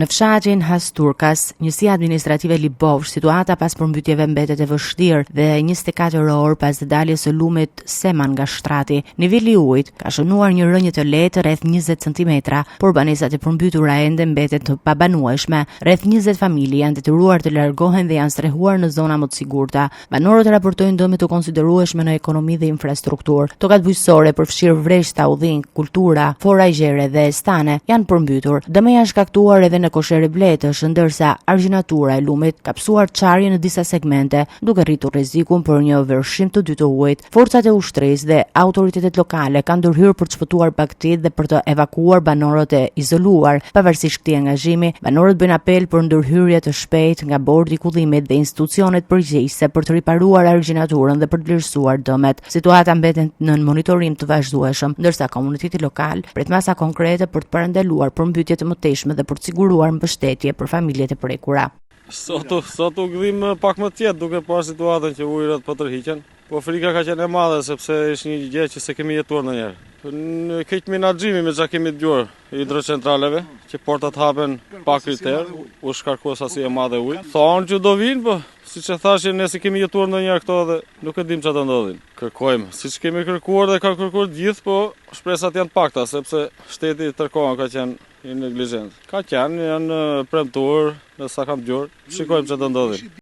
Në fshatin Hasturkas, njësia administrative Libovsh, situata pas përmbytjeve mbetet e vështirë dhe 24 orë pas daljes së lumit Seman nga shtrati. Niveli i ujit ka shënuar një rënje të lehtë rreth 20 cm, por banesat e përmbytura ende mbetet të pabanueshme. Rreth 20 familje janë detyruar të largohen dhe janë strehuar në zona më të sigurta. Banorët raportojnë dëme të konsiderueshme në ekonomi dhe infrastrukturë. Tokat bujqësore përfshirë vreshta, udhing, kultura, fora gjere dhe stane janë përmbytur. Dëme janë shkaktuar edhe në Koshere Bletësh, ndërsa argjinatura e lumit ka psuar çarje në disa segmente, duke rritur rrezikun për një vërshim të dytë të ujit. Forcat e ushtrisë dhe autoritetet lokale kanë ndërhyrë për të shpëtuar bagtit dhe për të evakuuar banorët e izoluar. Pavarësisht këtij angazhimi, banorët bëjnë apel për ndërhyrje të shpejtë nga bordi i kullimit dhe institucionet përgjegjëse për të riparuar argjinaturën dhe për të vlerësuar dëmet. Situata mbetet në monitorim të vazhdueshëm, ndërsa komuniteti lokal pret masa konkrete për të parandaluar përmbytje të mëtejshme dhe për të siguruar mbështetje për familjet e prekura. Sot u gdhim pak më tjetë duke parë situatën që ujërat po tërhiqen, po frika ka qenë e madhe sepse është një gjë që se kemi jetuar ndonjëherë. Në këtë menaxhimi me çka kemi dëgjuar hidrocentraleve, që portat hapen pa kriter, u shkarkua sasi e madhe ujë. Thonë që do vinë, po siç e thashë ne si kemi jetuar ndonjëherë këto dhe nuk e dim çfarë do ndodhin. Kërkojmë, siç kemi kërkuar dhe ka kërkuar gjithë, po shpresat janë pakta sepse shteti tërkohën ka qenë i neglizhent. Ka qenë, janë premtuar, në sa kam dëgjuar, shikojmë çfarë do ndodhin.